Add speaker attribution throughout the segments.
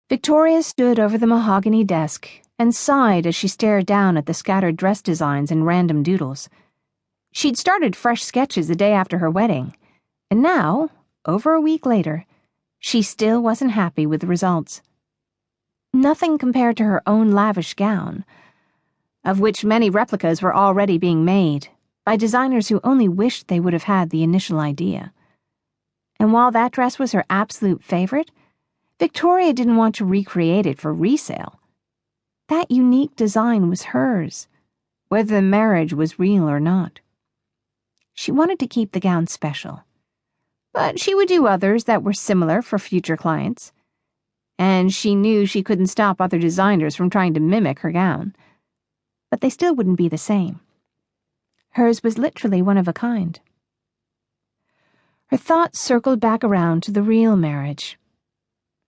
Speaker 1: Victoria stood over the mahogany desk and sighed as she stared down at the scattered dress designs and random doodles. She'd started fresh sketches the day after her wedding, and now, over a week later, she still wasn't happy with the results. Nothing compared to her own lavish gown, of which many replicas were already being made by designers who only wished they would have had the initial idea. And while that dress was her absolute favorite, Victoria didn't want to recreate it for resale. That unique design was hers, whether the marriage was real or not. She wanted to keep the gown special, but she would do others that were similar for future clients. And she knew she couldn't stop other designers from trying to mimic her gown, but they still wouldn't be the same. Hers was literally one of a kind. Her thoughts circled back around to the real marriage.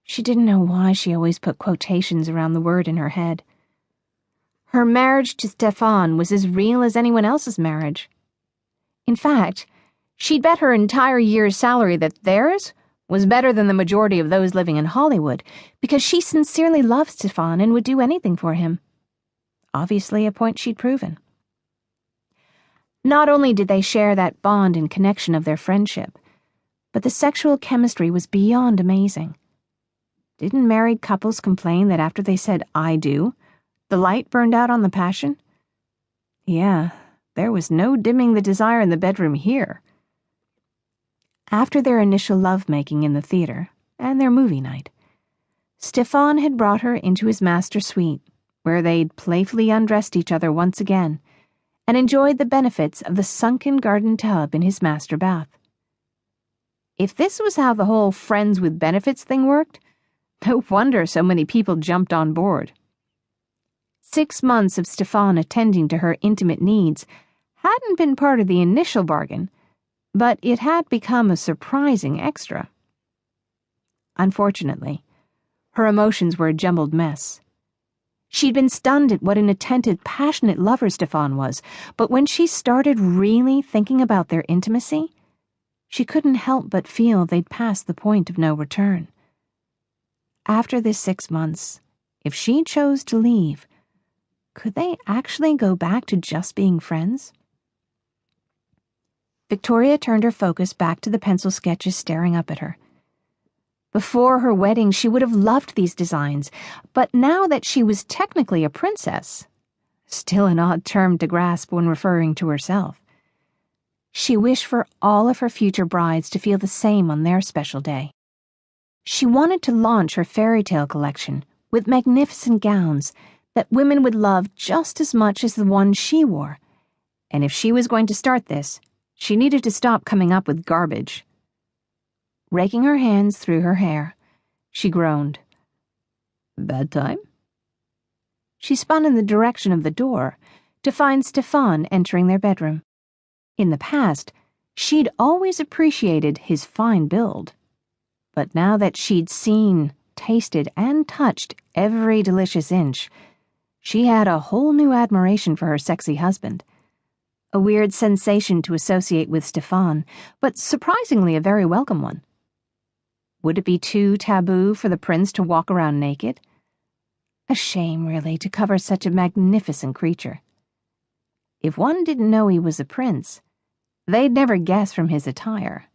Speaker 1: She didn't know why she always put quotations around the word in her head. Her marriage to Stefan was as real as anyone else's marriage. In fact, she'd bet her entire year's salary that theirs was better than the majority of those living in Hollywood because she sincerely loved Stefan and would do anything for him. Obviously, a point she'd proven. Not only did they share that bond and connection of their friendship, but the sexual chemistry was beyond amazing. Didn't married couples complain that after they said, "I do," the light burned out on the passion? Yeah, there was no dimming the desire in the bedroom here. After their initial lovemaking in the theater and their movie night, Stefan had brought her into his master suite, where they'd playfully undressed each other once again and enjoyed the benefits of the sunken garden tub in his master bath. If this was how the whole friends with benefits thing worked, no wonder so many people jumped on board. 6 months of Stefan attending to her intimate needs hadn't been part of the initial bargain, but it had become a surprising extra. Unfortunately, her emotions were a jumbled mess. She'd been stunned at what an attentive, passionate lover Stefan was, but when she started really thinking about their intimacy, she couldn't help but feel they'd passed the point of no return. After this 6 months, if she chose to leave, could they actually go back to just being friends? Victoria turned her focus back to the pencil sketches staring up at her. Before her wedding, she would have loved these designs, but now that she was technically a princess, still an odd term to grasp when referring to herself, she wished for all of her future brides to feel the same on their special day. She wanted to launch her fairy tale collection with magnificent gowns that women would love just as much as the ones she wore, and if she was going to start this, she needed to stop coming up with garbage. Raking her hands through her hair, she groaned. "Bad time?" She spun in the direction of the door to find Stefan entering their bedroom. In the past, she'd always appreciated his fine build, but now that she'd seen, tasted, and touched every delicious inch, she had a whole new admiration for her sexy husband. A weird sensation to associate with Stefan, but surprisingly a very welcome one. Would it be too taboo for the prince to walk around naked? A shame, really, to cover such a magnificent creature. If one didn't know he was a prince, they'd never guess from his attire.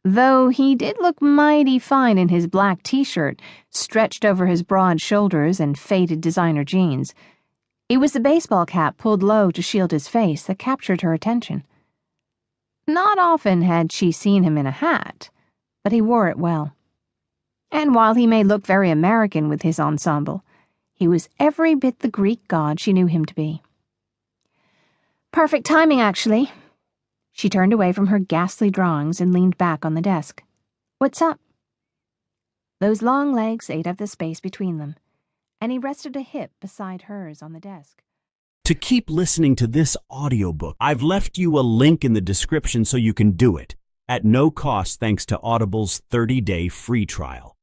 Speaker 1: Though he did look mighty fine in his black t-shirt stretched over his broad shoulders and faded designer jeans, it was the baseball cap pulled low to shield his face that captured her attention. Not often had she seen him in a hat, but he wore it well. And while he may look very American with his ensemble, he was every bit the Greek god she knew him to be. Perfect timing, actually. She turned away from her ghastly drawings and leaned back on the desk. "What's up?" Those long legs ate up the space between them, and he rested a hip beside hers on the desk.
Speaker 2: To keep listening to this audiobook, I've left you a link in the description so you can do it, at no cost thanks to Audible's 30-day free trial.